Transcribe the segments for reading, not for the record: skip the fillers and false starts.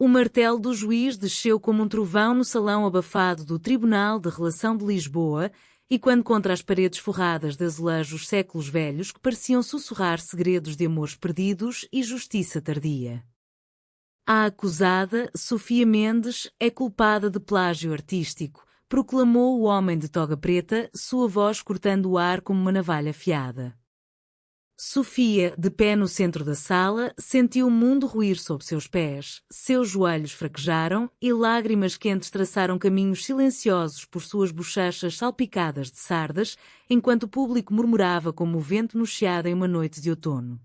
O martelo do juiz desceu como um trovão no salão abafado do Tribunal de Relação de Lisboa, e quando contra as paredes forradas de azulejos séculos velhos que pareciam sussurrar segredos de amores perdidos e justiça tardia. A acusada, Sofia Mendes, é culpada de plágio artístico, proclamou o homem de toga preta, sua voz cortando o ar como uma navalha afiada. Sofia, de pé no centro da sala, sentiu o mundo ruir sob seus pés, seus joelhos fraquejaram e lágrimas quentes traçaram caminhos silenciosos por suas bochechas salpicadas de sardas, enquanto o público murmurava como o vento no chiado em uma noite de outono.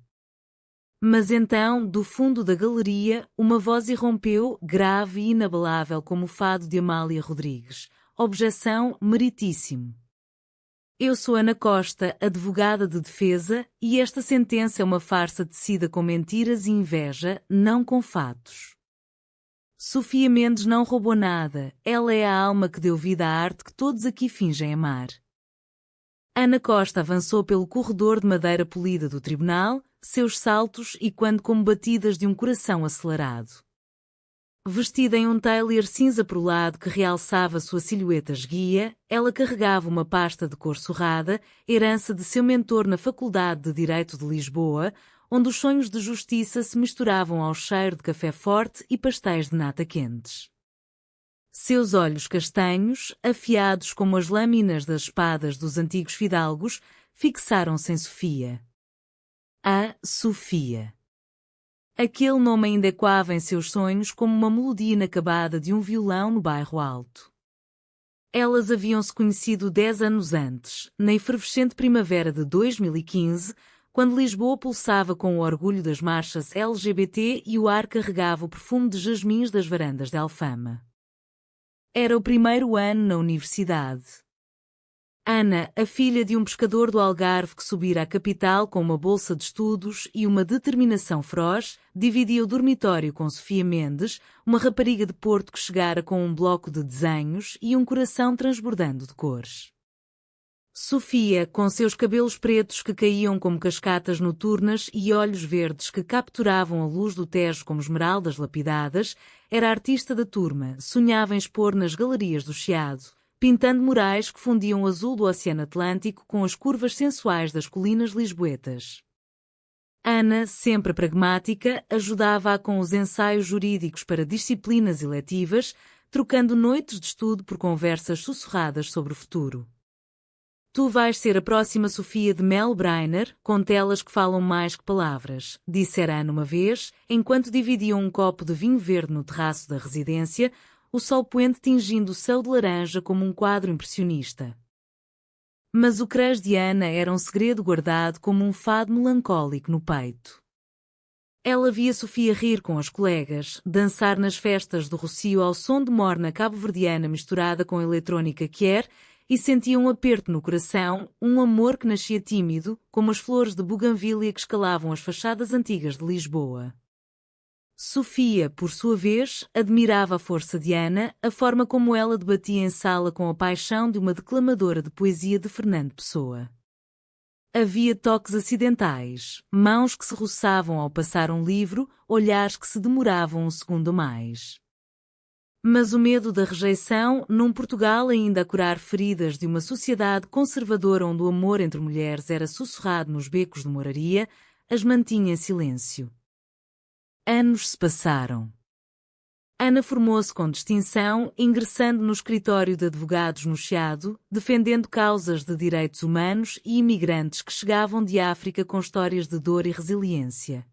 Mas então, do fundo da galeria, uma voz irrompeu, grave e inabalável como o fado de Amália Rodrigues. Objeção meritíssimo. Eu sou Ana Costa, advogada de defesa, e esta sentença é uma farsa tecida com mentiras e inveja, não com fatos. Sofia Mendes não roubou nada, ela é a alma que deu vida à arte que todos aqui fingem amar. Ana Costa avançou pelo corredor de madeira polida do tribunal, seus saltos e quando como batidas de um coração acelerado. Vestida em um tailleur cinza perolado que realçava sua silhueta esguia, ela carregava uma pasta de cor surrada, herança de seu mentor na Faculdade de Direito de Lisboa, onde os sonhos de justiça se misturavam ao cheiro de café forte e pastéis de nata quentes. Seus olhos castanhos, afiados como as lâminas das espadas dos antigos fidalgos, fixaram-se em Sofia. A Sofia. Aquele nome ainda ecoava em seus sonhos como uma melodia inacabada de um violão no bairro alto. Elas haviam-se conhecido 10 anos antes, na efervescente primavera de 2015, quando Lisboa pulsava com o orgulho das marchas LGBT e o ar carregava o perfume de jasmins das varandas de Alfama. Era o primeiro ano na universidade. Ana, a filha de um pescador do Algarve que subira à capital com uma bolsa de estudos e uma determinação feroz, dividia o dormitório com Sofia Mendes, uma rapariga de Porto que chegara com um bloco de desenhos e um coração transbordando de cores. Sofia, com seus cabelos pretos que caíam como cascatas noturnas e olhos verdes que capturavam a luz do Tejo como esmeraldas lapidadas, era a artista da turma, sonhava em expor nas galerias do Chiado, pintando murais que fundiam o azul do Oceano Atlântico com as curvas sensuais das colinas lisboetas. Ana, sempre pragmática, ajudava-a com os ensaios jurídicos para disciplinas eletivas, trocando noites de estudo por conversas sussurradas sobre o futuro. Tu vais ser a próxima Sofia de Mel Brainer, com telas que falam mais que palavras, dissera Ana uma vez, enquanto dividiam um copo de vinho verde no terraço da residência, o sol poente tingindo o céu de laranja como um quadro impressionista. Mas o cruz de Ana era um segredo guardado como um fado melancólico no peito. Ela via Sofia rir com as colegas, dançar nas festas do Rocio ao som de morna cabo-verdiana misturada com eletrónica quer, e sentia um aperto no coração, um amor que nascia tímido, como as flores de buganvília que escalavam as fachadas antigas de Lisboa. Sofia, por sua vez, admirava a força de Ana, a forma como ela debatia em sala com a paixão de uma declamadora de poesia de Fernando Pessoa. Havia toques acidentais, mãos que se roçavam ao passar um livro, olhares que se demoravam um segundo mais. Mas o medo da rejeição, num Portugal ainda a curar feridas de uma sociedade conservadora onde o amor entre mulheres era sussurrado nos becos de moraria, as mantinha em silêncio. Anos se passaram. Ana formou-se com distinção, ingressando no escritório de advogados no Chiado, defendendo causas de direitos humanos e imigrantes que chegavam de África com histórias de dor e resiliência.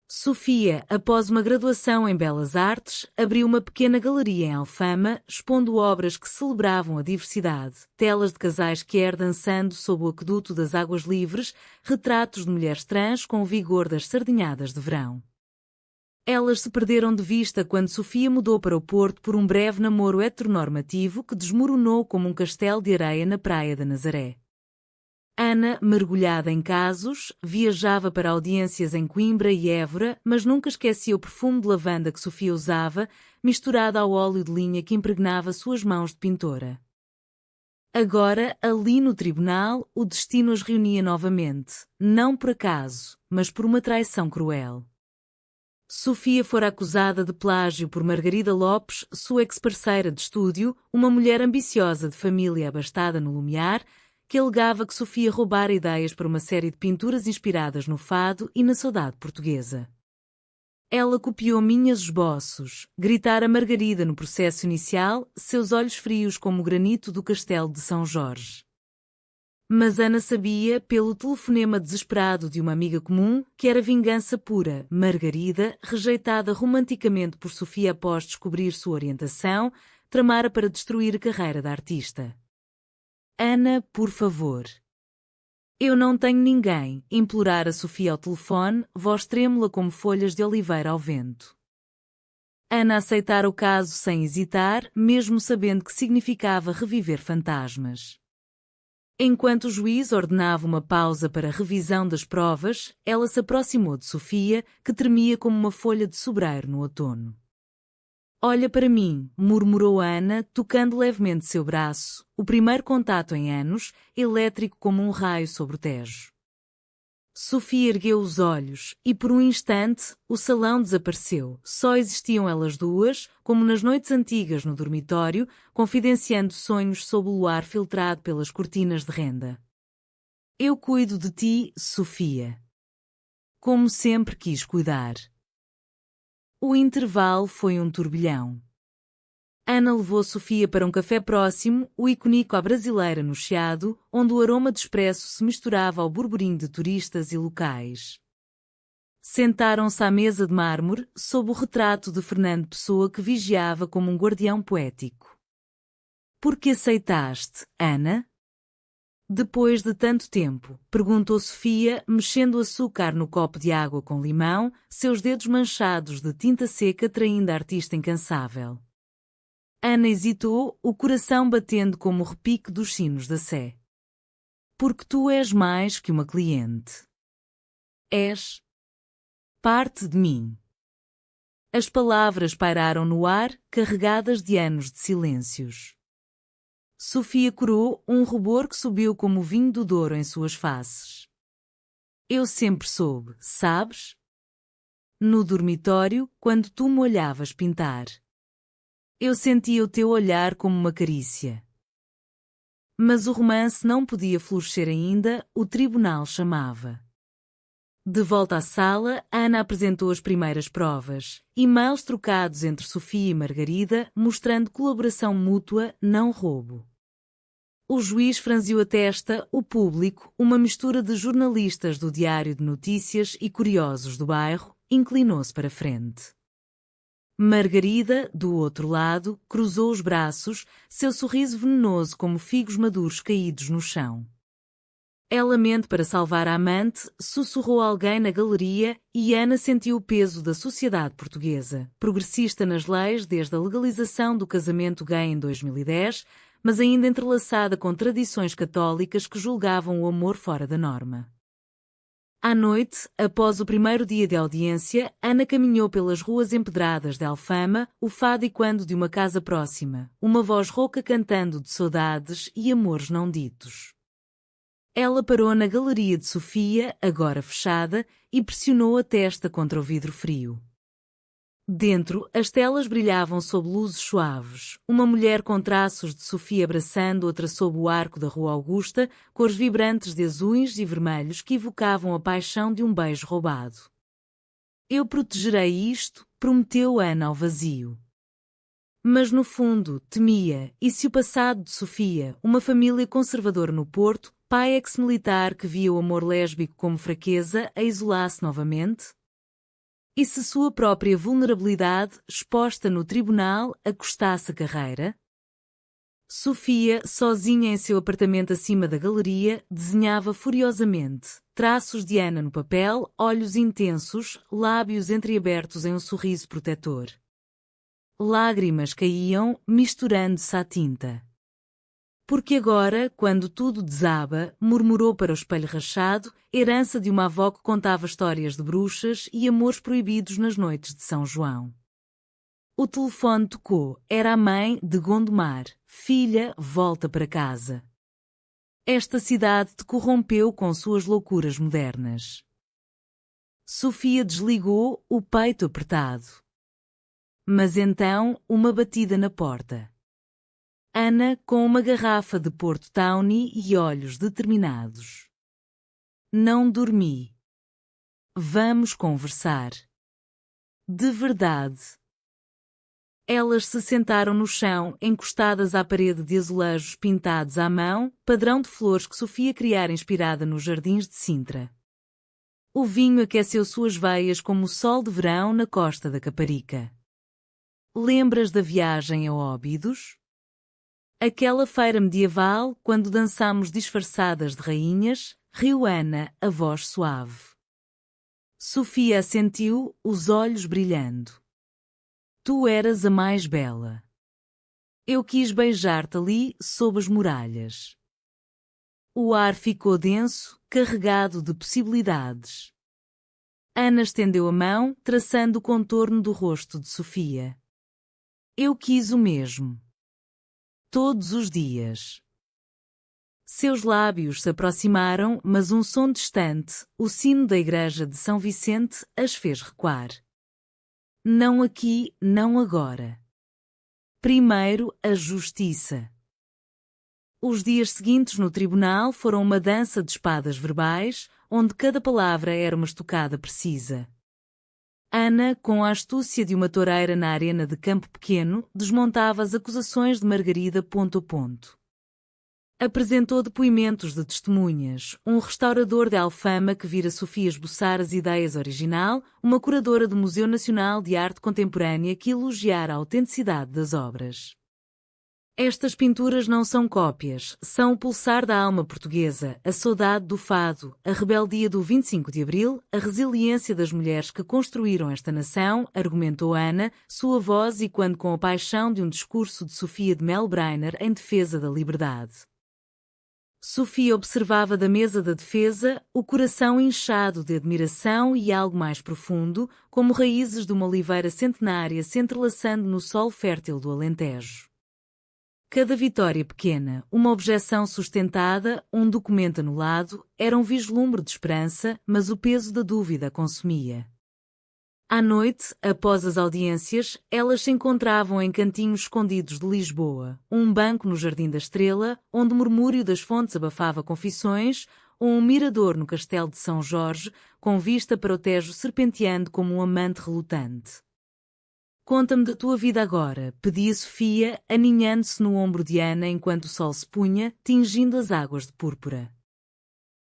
Sofia, após uma graduação em Belas Artes, abriu uma pequena galeria em Alfama, expondo obras que celebravam a diversidade, telas de casais queer dançando sob o aqueduto das águas livres, retratos de mulheres trans com o vigor das sardinhadas de verão. Elas se perderam de vista quando Sofia mudou para o Porto por um breve namoro heteronormativo que desmoronou como um castelo de areia na praia da Nazaré. Ana, mergulhada em casos, viajava para audiências em Coimbra e Évora, mas nunca esquecia o perfume de lavanda que Sofia usava, misturado ao óleo de linha que impregnava suas mãos de pintora. Agora, ali no tribunal, o destino as reunia novamente, não por acaso, mas por uma traição cruel. Sofia fora acusada de plágio por Margarida Lopes, sua ex-parceira de estúdio, uma mulher ambiciosa de família abastada no Lumiar, que alegava que Sofia roubara ideias para uma série de pinturas inspiradas no fado e na saudade portuguesa. Ela copiou minhas esboços, gritara Margarida no processo inicial, seus olhos frios como o granito do castelo de São Jorge. Mas Ana sabia, pelo telefonema desesperado de uma amiga comum, que era vingança pura. Margarida, rejeitada romanticamente por Sofia após descobrir sua orientação, tramara para destruir a carreira da artista. Ana, por favor. Eu não tenho ninguém, implorara Sofia ao telefone, voz trêmula como folhas de oliveira ao vento. Ana aceitara o caso sem hesitar, mesmo sabendo que significava reviver fantasmas. Enquanto o juiz ordenava uma pausa para a revisão das provas, ela se aproximou de Sofia, que tremia como uma folha de sobreiro no outono. Olha para mim, murmurou Ana, tocando levemente seu braço, o primeiro contato em anos, elétrico como um raio sobre o Tejo. Sofia ergueu os olhos, e por um instante, o salão desapareceu. Só existiam elas duas, como nas noites antigas no dormitório, confidenciando sonhos sob o luar filtrado pelas cortinas de renda. Eu cuido de ti, Sofia. Como sempre quis cuidar. O intervalo foi um turbilhão. Ana levou Sofia para um café próximo, o icônico à brasileira no Chiado, onde o aroma de expresso se misturava ao burburinho de turistas e locais. Sentaram-se à mesa de mármore, sob o retrato de Fernando Pessoa que vigiava como um guardião poético. Por que aceitaste, Ana? Depois de tanto tempo, perguntou Sofia, mexendo o açúcar no copo de água com limão, seus dedos manchados de tinta seca traindo a artista incansável. Ana hesitou, o coração batendo como o repique dos sinos da Sé. Porque tu és mais que uma cliente. És parte de mim. As palavras pairaram no ar, carregadas de anos de silêncios. Sofia corou, um rubor que subiu como o vinho do Douro em suas faces. Eu sempre soube, sabes? No dormitório, quando tu me olhavas pintar. Eu sentia o teu olhar como uma carícia. Mas o romance não podia florescer ainda, o tribunal chamava. De volta à sala, Ana apresentou as primeiras provas, e-mails trocados entre Sofia e Margarida, mostrando colaboração mútua, não roubo. O juiz franziu a testa, o público, uma mistura de jornalistas do Diário de Notícias e curiosos do bairro, inclinou-se para frente. Margarida, do outro lado, cruzou os braços, seu sorriso venenoso como figos maduros caídos no chão. Ela mente para salvar a amante, sussurrou alguém na galeria e Ana sentiu o peso da sociedade portuguesa, progressista nas leis desde a legalização do casamento gay em 2010, mas ainda entrelaçada com tradições católicas que julgavam o amor fora da norma. À noite, após o primeiro dia de audiência, Ana caminhou pelas ruas empedradas de Alfama, o fado ecoando de uma casa próxima, uma voz rouca cantando de saudades e amores não ditos. Ela parou na galeria de Sofia, agora fechada, e pressionou a testa contra o vidro frio. Dentro, as telas brilhavam sob luzes suaves. Uma mulher com traços de Sofia abraçando outra sob o arco da Rua Augusta, cores vibrantes de azuis e vermelhos que evocavam a paixão de um beijo roubado. Eu protegerei isto, prometeu Ana ao vazio. Mas no fundo, temia, e se o passado de Sofia, uma família conservadora no Porto, pai ex-militar que via o amor lésbico como fraqueza, a isolasse novamente? E se sua própria vulnerabilidade, exposta no tribunal, acustasse a carreira? Sofia, sozinha em seu apartamento acima da galeria, desenhava furiosamente, traços de Ana no papel, olhos intensos, lábios entreabertos em um sorriso protetor. Lágrimas caíam, misturando-se à tinta. Porque agora, quando tudo desaba, murmurou para o espelho rachado, herança de uma avó que contava histórias de bruxas e amores proibidos nas noites de São João. O telefone tocou, era a mãe de Gondomar. Filha, volta para casa. Esta cidade te corrompeu com suas loucuras modernas. Sofia desligou, o peito apertado. Mas então, uma batida na porta. Ana, com uma garrafa de Porto Tawny e olhos determinados. Não dormi. Vamos conversar. De verdade. Elas se sentaram no chão, encostadas à parede de azulejos pintados à mão, padrão de flores que Sofia criara inspirada nos jardins de Sintra. O vinho aqueceu suas veias como o sol de verão na costa da Caparica. Lembras da viagem a Óbidos? Aquela feira medieval, quando dançámos disfarçadas de rainhas, riu Ana, a voz suave. Sofia assentiu, os olhos brilhando. Tu eras a mais bela. Eu quis beijar-te ali, sob as muralhas. O ar ficou denso, carregado de possibilidades. Ana estendeu a mão, traçando o contorno do rosto de Sofia. Eu quis o mesmo. Todos os dias. Seus lábios se aproximaram, mas um som distante, o sino da igreja de São Vicente, as fez recuar. Não aqui, não agora. Primeiro, a justiça. Os dias seguintes no tribunal foram uma dança de espadas verbais, onde cada palavra era uma estocada precisa. Ana, com a astúcia de uma toureira na arena de campo pequeno, desmontava as acusações de Margarida ponto a ponto. Apresentou depoimentos de testemunhas, um restaurador de Alfama que vira Sofia esboçar as ideias original, uma curadora do Museu Nacional de Arte Contemporânea que elogiara a autenticidade das obras. Estas pinturas não são cópias, são o pulsar da alma portuguesa, a saudade do fado, a rebeldia do 25 de Abril, a resiliência das mulheres que construíram esta nação, argumentou Ana, sua voz ecoando com a paixão de um discurso de Sofia de Melbrenner em defesa da liberdade. Sofia observava da mesa da defesa, o coração inchado de admiração e algo mais profundo, como raízes de uma oliveira centenária se entrelaçando no solo fértil do Alentejo. Cada vitória pequena, uma objeção sustentada, um documento anulado, era um vislumbre de esperança, mas o peso da dúvida a consumia. À noite, após as audiências, elas se encontravam em cantinhos escondidos de Lisboa, um banco no Jardim da Estrela, onde o murmúrio das fontes abafava confissões, ou um mirador no Castelo de São Jorge, com vista para o Tejo serpenteando como um amante relutante. Conta-me da tua vida agora, pedia Sofia, aninhando-se no ombro de Ana enquanto o sol se punha, tingindo as águas de púrpura.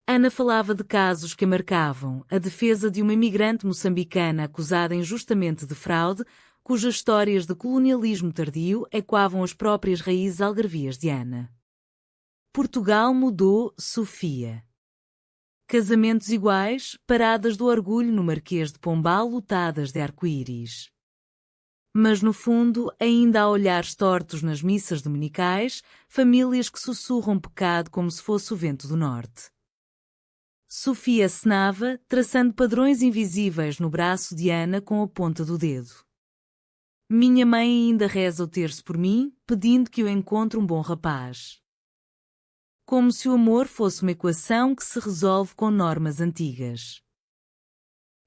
Ana falava de casos que a marcavam, a defesa de uma imigrante moçambicana acusada injustamente de fraude, cujas histórias de colonialismo tardio ecoavam as próprias raízes algarvias de Ana. Portugal mudou, Sofia. Casamentos iguais, paradas do orgulho no Marquês de Pombal lotadas de arco-íris. Mas no fundo, ainda há olhares tortos nas missas dominicais, famílias que sussurram pecado como se fosse o vento do norte. Sofia acenava, traçando padrões invisíveis no braço de Ana com a ponta do dedo. Minha mãe ainda reza o terço por mim, pedindo que eu encontre um bom rapaz. Como se o amor fosse uma equação que se resolve com normas antigas.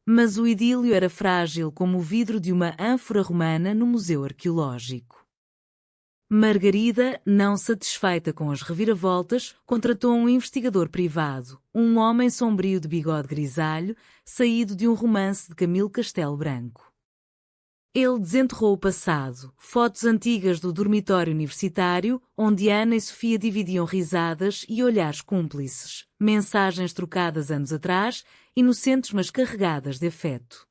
Mas o idílio era frágil como o vidro de uma ânfora romana no Museu Arqueológico. Margarida, não satisfeita com as reviravoltas, contratou um investigador privado, um homem sombrio de bigode grisalho, saído de um romance de Camilo Castelo Branco. Ele desenterrou o passado, fotos antigas do dormitório universitário, onde Ana e Sofia dividiam risadas e olhares cúmplices, mensagens trocadas anos atrás, inocentes mas carregadas de afeto.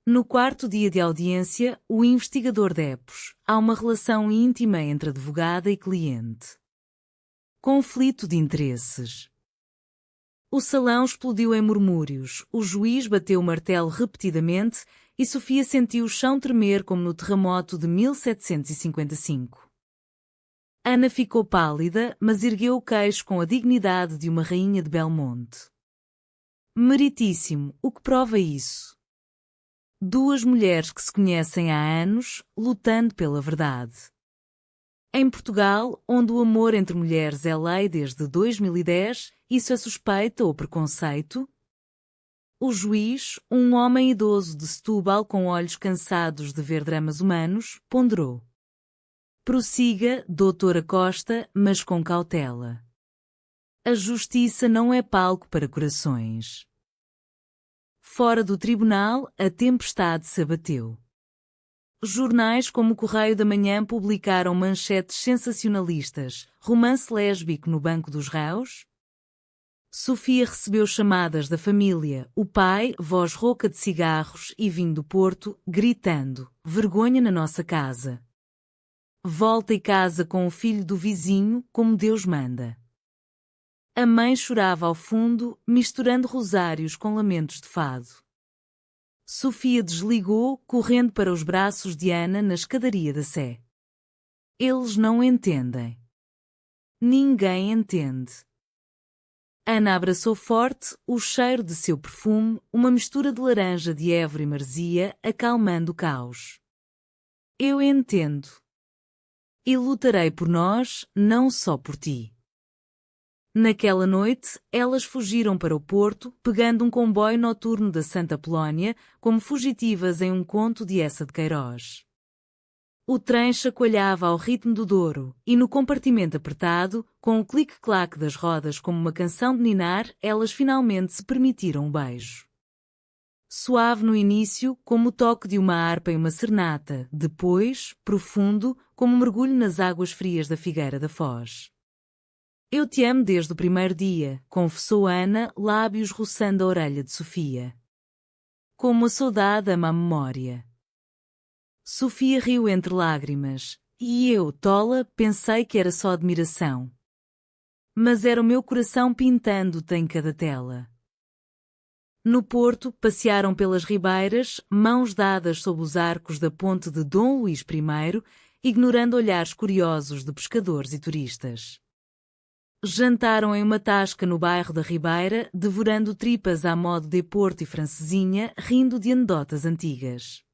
No quarto dia de audiência, o investigador depôs: há uma relação íntima entre advogada e cliente. Conflito de interesses. O salão explodiu em murmúrios, o juiz bateu o martelo repetidamente e Sofia sentiu o chão tremer como no terremoto de 1755. Ana ficou pálida, mas ergueu o queixo com a dignidade de uma rainha de Belmonte. Meritíssimo, o que prova isso? Duas mulheres que se conhecem há anos, lutando pela verdade. Em Portugal, onde o amor entre mulheres é lei desde 2010, isso é suspeita ou preconceito? O juiz, um homem idoso de Setúbal com olhos cansados de ver dramas humanos, ponderou. Prossiga, doutora Costa, mas com cautela. A justiça não é palco para corações. Fora do tribunal, a tempestade se abateu. Jornais como o Correio da Manhã publicaram manchetes sensacionalistas: romance lésbico no banco dos réus? Sofia recebeu chamadas da família, o pai, voz rouca de cigarros e vinho do Porto, gritando: vergonha na nossa casa. Volta e casa com o filho do vizinho, como Deus manda. A mãe chorava ao fundo, misturando rosários com lamentos de fado. Sofia desligou, correndo para os braços de Ana na escadaria da Sé. Eles não entendem. Ninguém entende. Ana abraçou forte, o cheiro de seu perfume, uma mistura de laranja de Évora e maresia, acalmando o caos. Eu entendo. E lutarei por nós, não só por ti. Naquela noite, elas fugiram para o Porto, pegando um comboio noturno da Santa Polónia, como fugitivas em um conto de Eça de Queiroz. O trem chacoalhava ao ritmo do Douro, e no compartimento apertado, com o clique-claque das rodas como uma canção de ninar, elas finalmente se permitiram um beijo. Suave no início, como o toque de uma harpa em uma serenata, depois, profundo, como um mergulho nas águas frias da Figueira da Foz. Eu te amo desde o primeiro dia, confessou Ana, lábios roçando a orelha de Sofia. Como a saudade ama a memória. Sofia riu entre lágrimas, e eu, tola, pensei que era só admiração. Mas era o meu coração pintando-te em cada tela. No Porto, passearam pelas ribeiras, mãos dadas sob os arcos da ponte de Dom Luís I, ignorando olhares curiosos de pescadores e turistas. Jantaram em uma tasca no bairro da Ribeira, devorando tripas à modo de Porto e francesinha, rindo de anedotas antigas.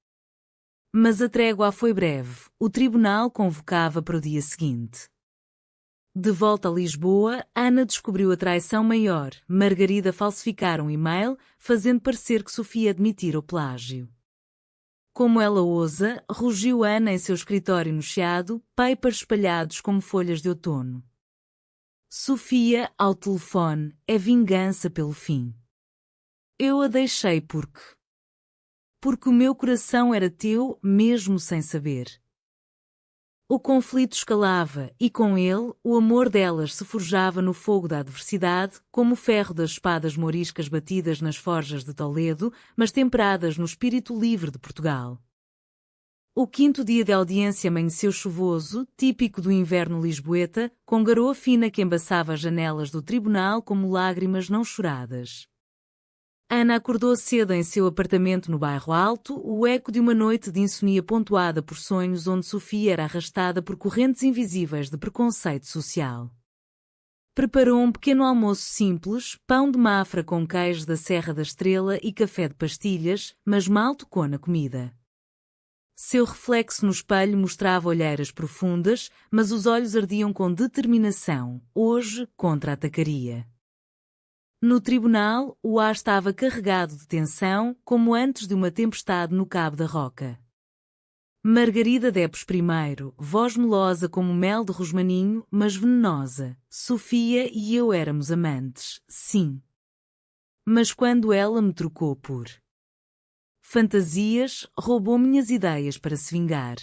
Mas a trégua foi breve, o tribunal convocava para o dia seguinte. De volta a Lisboa, Ana descobriu a traição maior, Margarida falsificar um e-mail, fazendo parecer que Sofia admitira o plágio. Como ela ousa, rugiu Ana em seu escritório no Chiado, papers espalhados como folhas de outono. Sofia, ao telefone, é vingança pelo fim. Eu a deixei porque o meu coração era teu, mesmo sem saber. O conflito escalava, e com ele, o amor delas se forjava no fogo da adversidade, como o ferro das espadas mouriscas batidas nas forjas de Toledo, mas temperadas no espírito livre de Portugal. O quinto dia de audiência amanheceu chuvoso, típico do inverno lisboeta, com garoa fina que embaçava as janelas do tribunal como lágrimas não choradas. Ana acordou cedo em seu apartamento no bairro Alto, o eco de uma noite de insonia pontuada por sonhos onde Sofia era arrastada por correntes invisíveis de preconceito social. Preparou um pequeno almoço simples, pão de mafra com queijo da Serra da Estrela e café de pastilhas, mas mal tocou na comida. Seu reflexo no espelho mostrava olheiras profundas, mas os olhos ardiam com determinação, hoje contra-atacaria. No tribunal, o ar estava carregado de tensão, como antes de uma tempestade no Cabo da Roca. Margarida Depes I, voz melosa como mel de rosmaninho, mas venenosa. Sofia e eu éramos amantes, sim. Mas quando ela me trocou por fantasias, roubou minhas ideias para se vingar.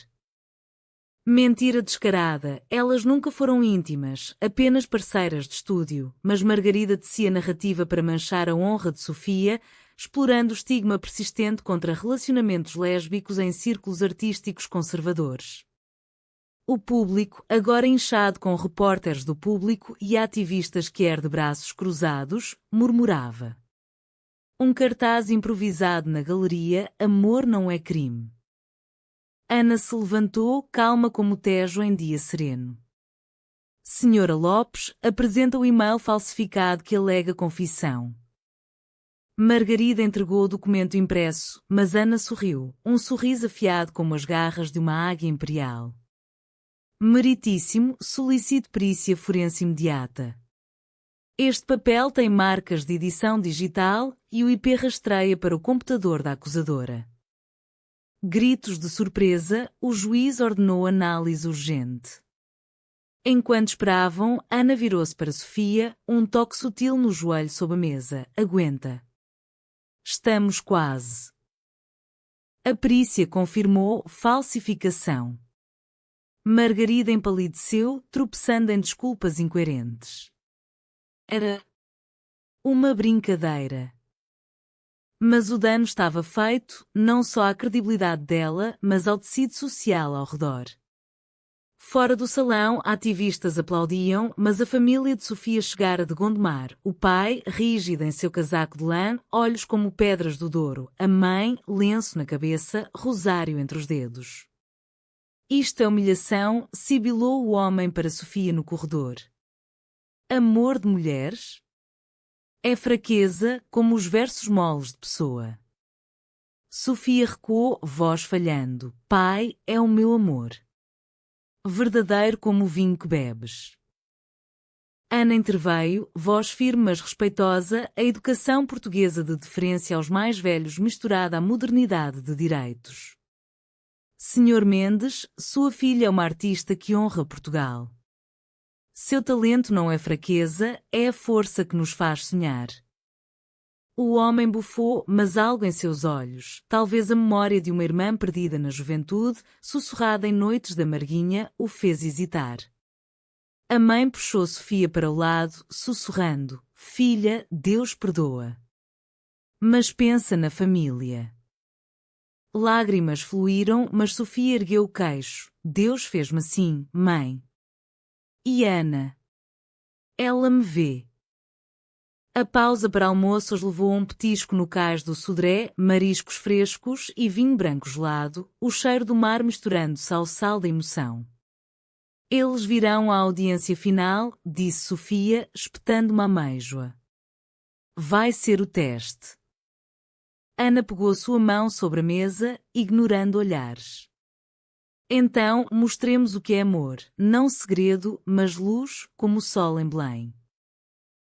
Mentira descarada, elas nunca foram íntimas, apenas parceiras de estúdio, mas Margarida tecia narrativa para manchar a honra de Sofia, explorando o estigma persistente contra relacionamentos lésbicos em círculos artísticos conservadores. O público, agora inchado com repórteres do Público e ativistas que de braços cruzados, murmurava. Um cartaz improvisado na galeria, amor não é crime. Ana se levantou, calma como o Tejo em dia sereno. Senhora Lopes, apresenta o e-mail falsificado que alega confissão. Margarida entregou o documento impresso, mas Ana sorriu, um sorriso afiado como as garras de uma águia imperial. Meritíssimo, solicito perícia forense imediata. Este papel tem marcas de edição digital e o IP rastreia para o computador da acusadora. Gritos de surpresa, o juiz ordenou análise urgente. Enquanto esperavam, Ana virou-se para Sofia, um toque sutil no joelho sob a mesa. Aguenta. Estamos quase. A perícia confirmou falsificação. Margarida empalideceu, tropeçando em desculpas incoerentes. Era uma brincadeira. Mas o dano estava feito, não só à credibilidade dela, mas ao tecido social ao redor. Fora do salão, ativistas aplaudiam, mas a família de Sofia chegara de Gondomar. O pai, rígido em seu casaco de lã, olhos como pedras do Douro. A mãe, lenço na cabeça, rosário entre os dedos. Isto é humilhação, sibilou o homem para Sofia no corredor. Amor de mulheres? É fraqueza, como os versos moles de Pessoa. Sofia recuou, voz falhando. Pai, é o meu amor. Verdadeiro como o vinho que bebes. Ana interveio, voz firme mas respeitosa, a educação portuguesa de deferência aos mais velhos misturada à modernidade de direitos. Senhor Mendes, sua filha é uma artista que honra Portugal. Seu talento não é fraqueza, é a força que nos faz sonhar. O homem bufou, mas algo em seus olhos, talvez a memória de uma irmã perdida na juventude, sussurrada em noites da Marguinha, o fez hesitar. A mãe puxou Sofia para o lado, sussurrando, filha, Deus perdoa. Mas pensa na família. Lágrimas fluíram, mas Sofia ergueu o queixo. Deus fez-me assim, mãe. E Ana? Ela me vê. A pausa para almoço os levou a um petisco no cais do Sodré, mariscos frescos e vinho branco gelado, o cheiro do mar misturando-se ao sal da emoção. Eles virão à audiência final, disse Sofia, espetando uma amêijoa. Vai ser o teste. Ana pegou sua mão sobre a mesa, ignorando olhares. Então, mostremos o que é amor, não segredo, mas luz, como o sol em Belém.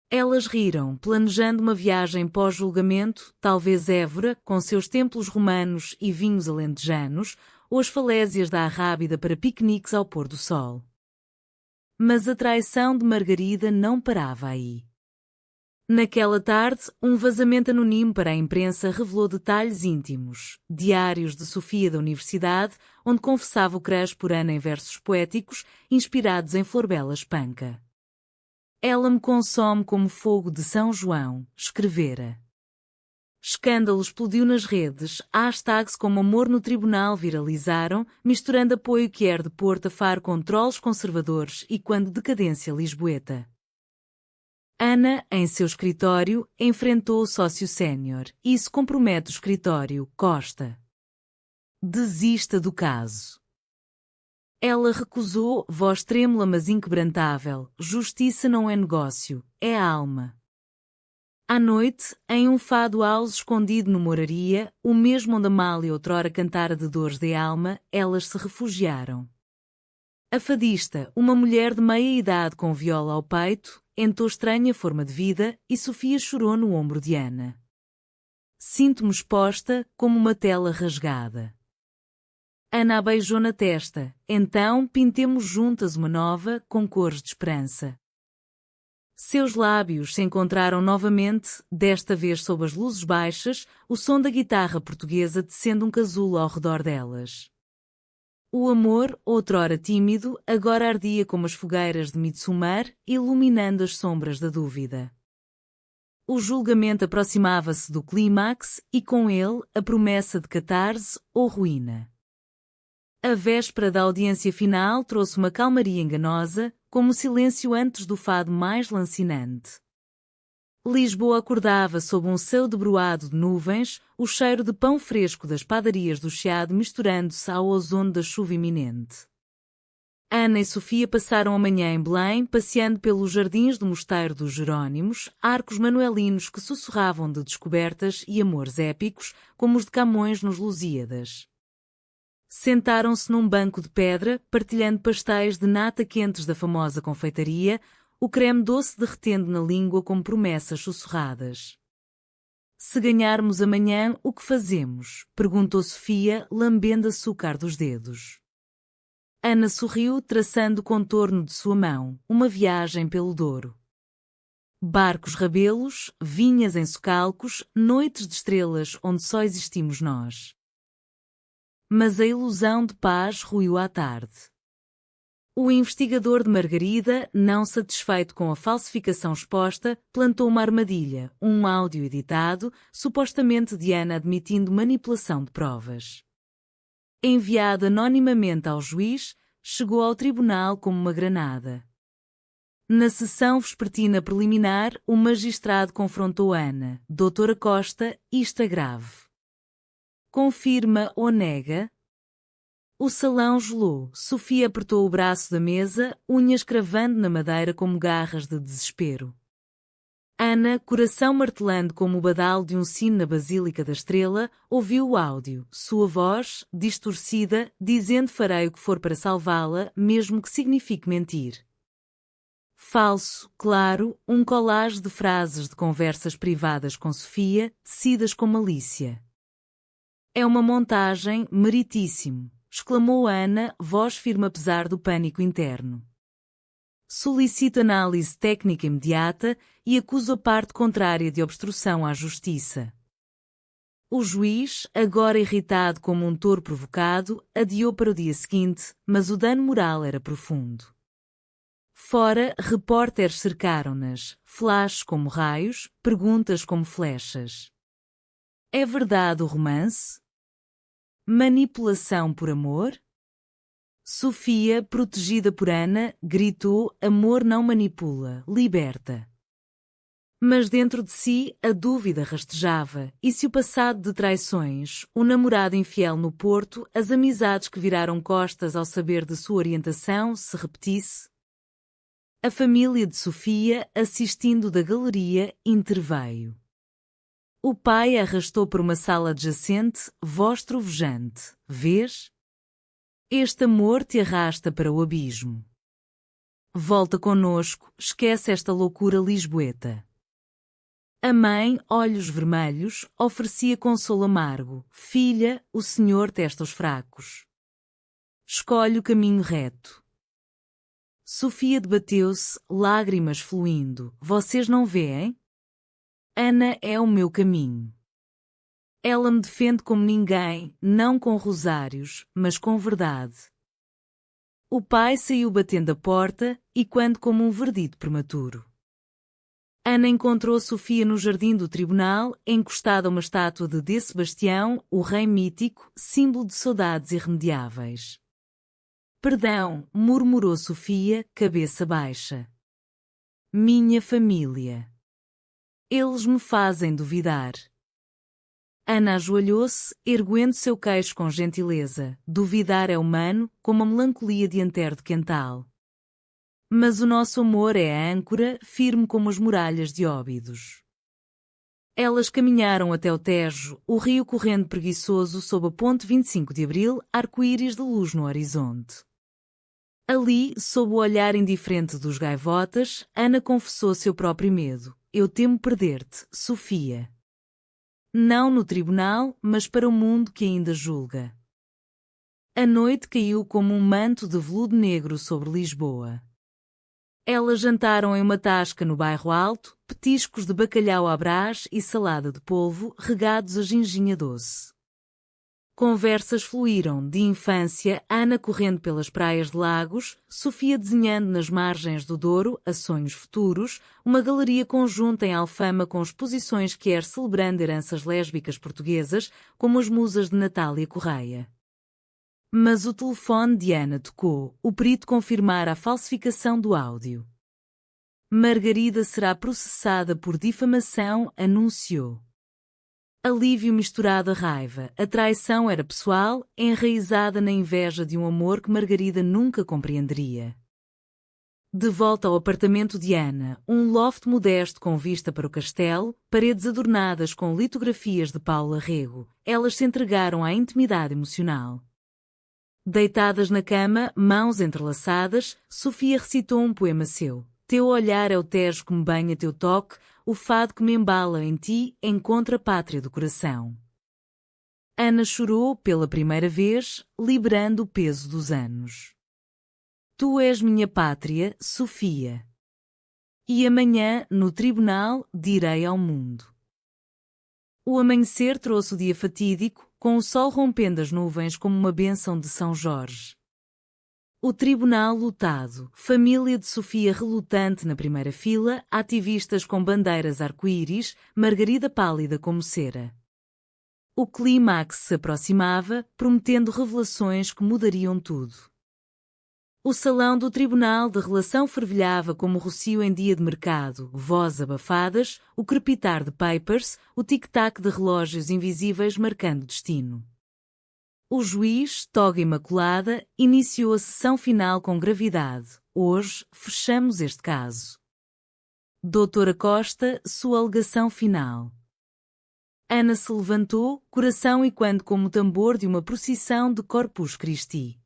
Elas riram, planejando uma viagem pós-julgamento, talvez Évora, com seus templos romanos e vinhos alentejanos, ou as falésias da Arrábida para piqueniques ao pôr do sol. Mas a traição de Margarida não parava aí. Naquela tarde, um vazamento anónimo para a imprensa revelou detalhes íntimos, diários de Sofia da universidade, onde confessava o crush por Ana em versos poéticos, inspirados em Florbela Espanca. Ela me consome como fogo de São João, escrevera. Escândalo explodiu nas redes, hashtags como amor no tribunal viralizaram, misturando apoio que de Porto a Faro com trolls conservadores e quando decadência lisboeta. Ana, em seu escritório, enfrentou o sócio sénior. Isso compromete o escritório, Costa. Desista do caso. Ela recusou, voz trêmula mas inquebrantável. Justiça não é negócio, é alma. À noite, em um fado house escondido no Moraria, o mesmo onde Amália outrora cantara de dores de alma, elas se refugiaram. A fadista, uma mulher de meia idade com viola ao peito, entou estranha forma de vida e Sofia chorou no ombro de Ana. Sinto-me exposta, como uma tela rasgada. Ana a beijou na testa. Então pintemos juntas uma nova, com cores de esperança. Seus lábios se encontraram novamente, desta vez sob as luzes baixas, o som da guitarra portuguesa tecendo um casulo ao redor delas. O amor, outrora tímido, agora ardia como as fogueiras de Midsommar, iluminando as sombras da dúvida. O julgamento aproximava-se do clímax e, com ele, a promessa de catarse ou ruína. A véspera da audiência final trouxe uma calmaria enganosa, como o silêncio antes do fado mais lancinante. Lisboa acordava sob um céu debruado de nuvens, o cheiro de pão fresco das padarias do Chiado misturando-se ao ozono da chuva iminente. Ana e Sofia passaram a manhã em Belém, passeando pelos jardins do Mosteiro dos Jerónimos, arcos manuelinos que sussurravam de descobertas e amores épicos, como os de Camões nos Lusíadas. Sentaram-se num banco de pedra, partilhando pastéis de nata quentes da famosa confeitaria, o creme doce derretendo na língua como promessas sussurradas. Se ganharmos amanhã, o que fazemos? Perguntou Sofia, lambendo açúcar dos dedos. Ana sorriu, traçando o contorno de sua mão, uma viagem pelo Douro. Barcos rabelos, vinhas em socalcos, noites de estrelas onde só existimos nós. Mas a ilusão de paz ruiu à tarde. O investigador de Margarida, não satisfeito com a falsificação exposta, plantou uma armadilha, um áudio editado, supostamente de Ana admitindo manipulação de provas. Enviado anonimamente ao juiz, chegou ao tribunal como uma granada. Na sessão vespertina preliminar, o magistrado confrontou Ana. Doutora Costa, isto é grave. Confirma ou nega? O salão gelou. Sofia apertou o braço da mesa, unhas cravando na madeira como garras de desespero. Ana, coração martelando como o badalo de um sino na Basílica da Estrela, ouviu o áudio, sua voz, distorcida, dizendo farei o que for para salvá-la, mesmo que signifique mentir. Falso, claro, um collage de frases de conversas privadas com Sofia, tecidas com malícia. É uma montagem, meritíssimo, exclamou Ana, voz firme apesar do pânico interno. Solicita análise técnica imediata e acusa a parte contrária de obstrução à justiça. O juiz, agora irritado como um touro provocado, adiou para o dia seguinte, mas o dano moral era profundo. Fora, repórteres cercaram-nas, flashes como raios, perguntas como flechas. É verdade o romance? Manipulação por amor? Sofia, protegida por Ana, gritou: amor não manipula, liberta. Mas dentro de si, a dúvida rastejava, e se o passado de traições, o namorado infiel no Porto, as amizades que viraram costas ao saber de sua orientação, se repetisse? A família de Sofia, assistindo da galeria, interveio. O pai a arrastou por uma sala adjacente, voz trovejante. Vês? Este amor te arrasta para o abismo. Volta conosco, esquece esta loucura lisboeta. A mãe, olhos vermelhos, oferecia consolo amargo. Filha, o Senhor testa os fracos. Escolhe o caminho reto. Sofia debateu-se, lágrimas fluindo. Vocês não veem? Ana é o meu caminho. Ela me defende como ninguém, não com rosários, mas com verdade. O pai saiu batendo a porta, e quando como um verdito prematuro. Ana encontrou Sofia no jardim do tribunal, encostada a uma estátua de D. Sebastião, o rei mítico, símbolo de saudades irremediáveis. Perdão, murmurou Sofia, cabeça baixa. Minha família. Eles me fazem duvidar. Ana ajoelhou-se, erguendo seu queixo com gentileza. Duvidar é humano, como a melancolia de Antero de Quental. Mas o nosso amor é a âncora, firme como as muralhas de Óbidos. Elas caminharam até o Tejo, o rio correndo preguiçoso sob a ponte 25 de Abril, arco-íris de luz no horizonte. Ali, sob o olhar indiferente dos gaivotas, Ana confessou seu próprio medo. Eu temo perder-te, Sofia. Não no tribunal, mas para o mundo que ainda julga. A noite caiu como um manto de veludo negro sobre Lisboa. Elas jantaram em uma tasca no bairro Alto, petiscos de bacalhau à brás e salada de polvo, regados a ginginha doce. Conversas fluíram, de infância, Ana correndo pelas praias de Lagos, Sofia desenhando nas margens do Douro, a sonhos futuros, uma galeria conjunta em Alfama com exposições quer celebrando heranças lésbicas portuguesas, como as musas de Natália Correia. Mas o telefone de Ana tocou, o perito confirmara a falsificação do áudio. Margarida será processada por difamação, anunciou. Alívio misturado a raiva, a traição era pessoal, enraizada na inveja de um amor que Margarida nunca compreenderia. De volta ao apartamento de Ana, um loft modesto com vista para o castelo, paredes adornadas com litografias de Paula Rego, elas se entregaram à intimidade emocional. Deitadas na cama, mãos entrelaçadas, Sofia recitou um poema seu. teu olhar é o tejo que me banha teu toque, o fado que me embala em ti encontra a pátria do coração. Ana chorou pela primeira vez, liberando o peso dos anos. Tu és minha pátria, Sofia. E amanhã, no tribunal, direi ao mundo. O amanhecer trouxe o dia fatídico, com o sol rompendo as nuvens como uma bênção de São Jorge. O tribunal lotado, família de Sofia relutante na primeira fila, ativistas com bandeiras arco-íris, Margarida pálida como cera. O clímax se aproximava, prometendo revelações que mudariam tudo. O salão do tribunal de relação fervilhava como rocio em dia de mercado, vozes abafadas, o crepitar de papers, o tic-tac de relógios invisíveis marcando destino. O juiz, toga imaculada, iniciou a sessão final com gravidade. Hoje, fechamos este caso. Doutora Costa, sua alegação final. Ana se levantou, coração ecoando como o tambor de uma procissão de Corpus Christi.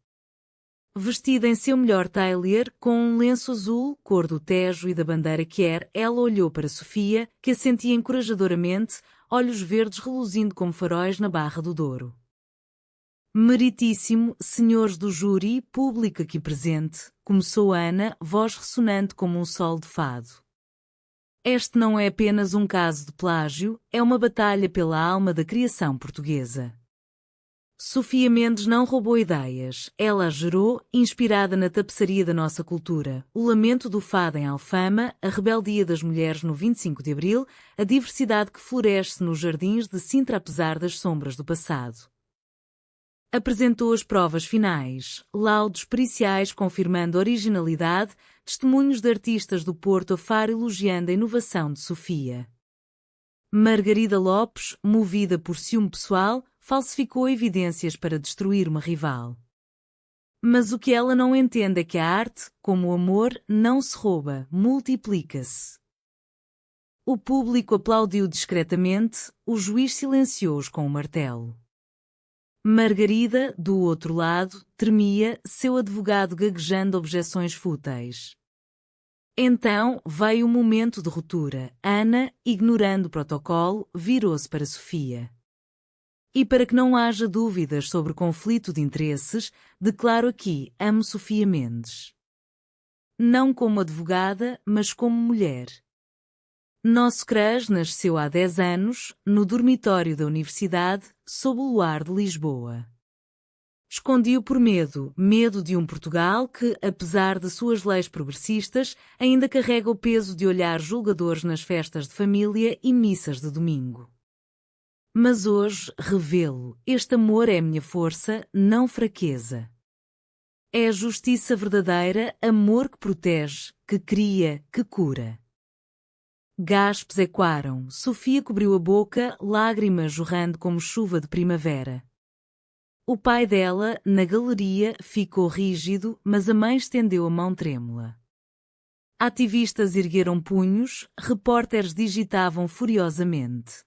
Vestida em seu melhor tailleur, com um lenço azul, cor do Tejo e da bandeira quer, ela olhou para Sofia, que assentia encorajadoramente, olhos verdes reluzindo como faróis na Barra do Douro. Meritíssimo, senhores do júri, público aqui presente, começou Ana, voz ressonante como um sol de fado. Este não é apenas um caso de plágio, é uma batalha pela alma da criação portuguesa. Sofia Mendes não roubou ideias, ela as gerou, inspirada na tapeçaria da nossa cultura, o lamento do fado em Alfama, a rebeldia das mulheres no 25 de Abril, a diversidade que floresce nos jardins de Sintra apesar das sombras do passado. Apresentou as provas finais, laudos periciais confirmando originalidade, testemunhos de artistas do Porto a Faro elogiando a inovação de Sofia. Margarida Lopes, movida por ciúme pessoal, falsificou evidências para destruir uma rival. Mas o que ela não entende é que a arte, como o amor, não se rouba, multiplica-se. O público aplaudiu discretamente, o juiz silenciou-os com o martelo. Margarida, do outro lado, tremia, seu advogado gaguejando objeções fúteis. Então veio o momento de ruptura. Ana, ignorando o protocolo, virou-se para Sofia. E para que não haja dúvidas sobre o conflito de interesses, declaro aqui, amo Sofia Mendes. Não como advogada, mas como mulher. Nosso crush nasceu há 10 anos, no dormitório da universidade, sob o luar de Lisboa. Escondi-o por medo de um Portugal que, apesar de suas leis progressistas, ainda carrega o peso de olhares julgadores nas festas de família e missas de domingo. Mas hoje, revelo, este amor é a minha força, não fraqueza. É a justiça verdadeira, amor que protege, que cria, que cura. Gaspes ecoaram, Sofia cobriu a boca, lágrimas jorrando como chuva de primavera. O pai dela, na galeria, ficou rígido, mas a mãe estendeu a mão trêmula. Ativistas ergueram punhos, repórteres digitavam furiosamente.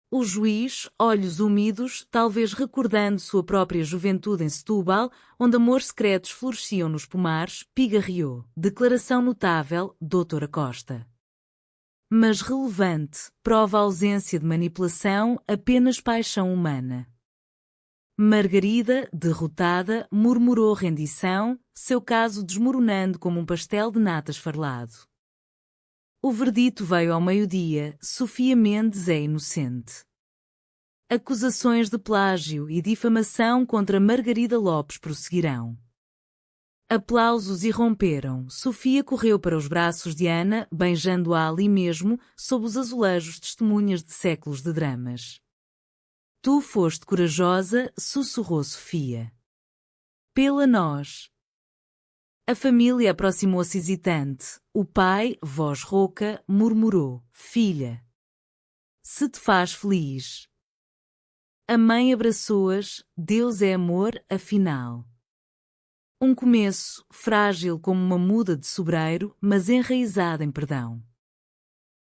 O juiz, olhos úmidos, talvez recordando sua própria juventude em Setúbal, onde amores secretos floresciam nos pomares, pigarreou. Declaração notável, doutora Costa. Mas relevante, prova a ausência de manipulação, apenas paixão humana. Margarida, derrotada, murmurou rendição, seu caso desmoronando como um pastel de nata esfarelado. O verdito veio ao meio-dia, Sofia Mendes é inocente. Acusações de plágio e difamação contra Margarida Lopes prosseguirão. Aplausos irromperam, Sofia correu para os braços de Ana, beijando-a ali mesmo, sob os azulejos testemunhas de séculos de dramas. Tu foste corajosa, sussurrou Sofia. Pela nós. A família aproximou-se hesitante. O pai, voz rouca, murmurou: Filha. Se te faz feliz. A mãe abraçou-as, Deus é amor, afinal. Um começo, frágil como uma muda de sobreiro, mas enraizada em perdão.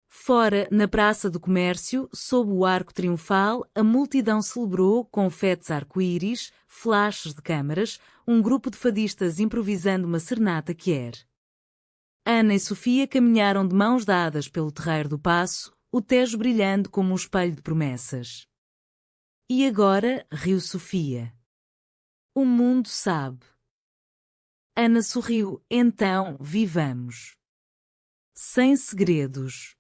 Fora, na Praça do Comércio, sob o arco triunfal, a multidão celebrou, confetes arco-íris, flashes de câmaras, um grupo de fadistas improvisando uma serenata quer. Ana e Sofia caminharam de mãos dadas pelo terreiro do Paço, o Tejo brilhando como um espelho de promessas. E agora, riu Sofia. O mundo sabe. Ana sorriu. Então, vivamos. Sem segredos.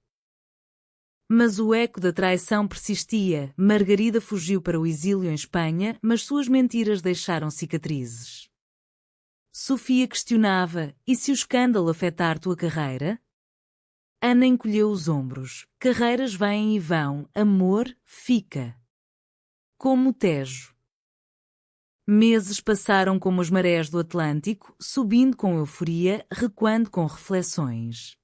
Mas o eco da traição persistia. Margarida fugiu para o exílio em Espanha, mas suas mentiras deixaram cicatrizes. Sofia questionava: e se o escândalo afetar tua carreira? Ana encolheu os ombros. Carreiras vêm e vão, amor fica. Como o Tejo. Meses passaram como as marés do Atlântico, subindo com euforia, recuando com reflexões.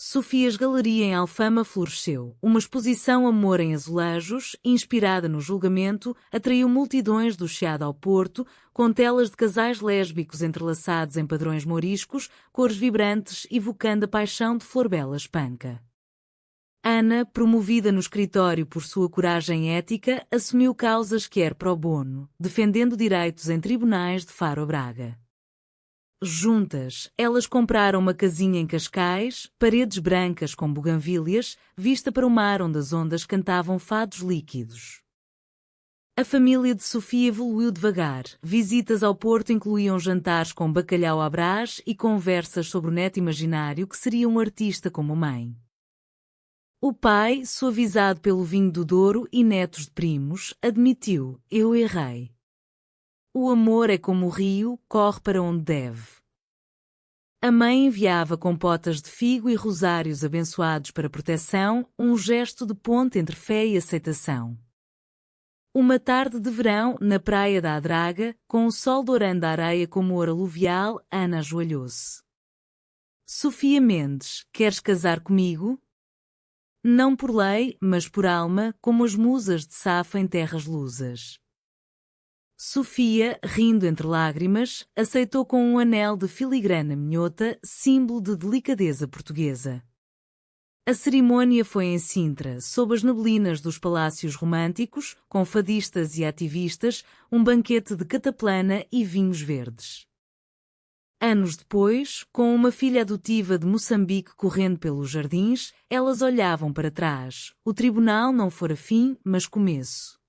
Sofia's Galeria em Alfama floresceu. Uma exposição Amor em Azulejos, inspirada no julgamento, atraiu multidões do Chiado ao Porto, com telas de casais lésbicos entrelaçados em padrões moriscos, cores vibrantes evocando a paixão de Florbela Espanca. Ana, promovida no escritório por sua coragem ética, assumiu causas que era pro bono, defendendo direitos em tribunais de Faro a Braga. Juntas, elas compraram uma casinha em Cascais, paredes brancas com buganvílias, vista para o mar onde as ondas cantavam fados líquidos. A família de Sofia evoluiu devagar. Visitas ao Porto incluíam jantares com bacalhau à Brás e conversas sobre o neto imaginário que seria um artista como mãe. O pai, suavizado pelo vinho do Douro e netos de primos, admitiu: eu errei. O amor é como o rio, corre para onde deve. A mãe enviava compotas de figo e rosários abençoados para proteção, um gesto de ponte entre fé e aceitação. Uma tarde de verão, na praia da Adraga, com o sol dourando a areia como ouro aluvial, Ana ajoelhou-se. Sofia Mendes, queres casar comigo? Não por lei, mas por alma, como as musas de Safa em terras lusas. Sofia, rindo entre lágrimas, aceitou com um anel de filigrana minhota, símbolo de delicadeza portuguesa. A cerimônia foi em Sintra, sob as neblinas dos palácios românticos, com fadistas e ativistas, um banquete de cataplana e vinhos verdes. Anos depois, com uma filha adotiva de Moçambique correndo pelos jardins, elas olhavam para trás. O tribunal não fora fim, mas começo.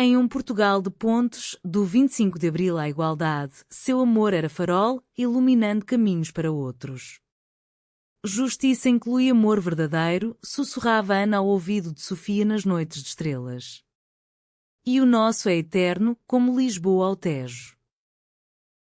Em um Portugal de pontes, do 25 de Abril à igualdade, seu amor era farol, iluminando caminhos para outros. Justiça inclui amor verdadeiro, sussurrava Ana ao ouvido de Sofia nas noites de estrelas. E o nosso é eterno, como Lisboa ao Tejo.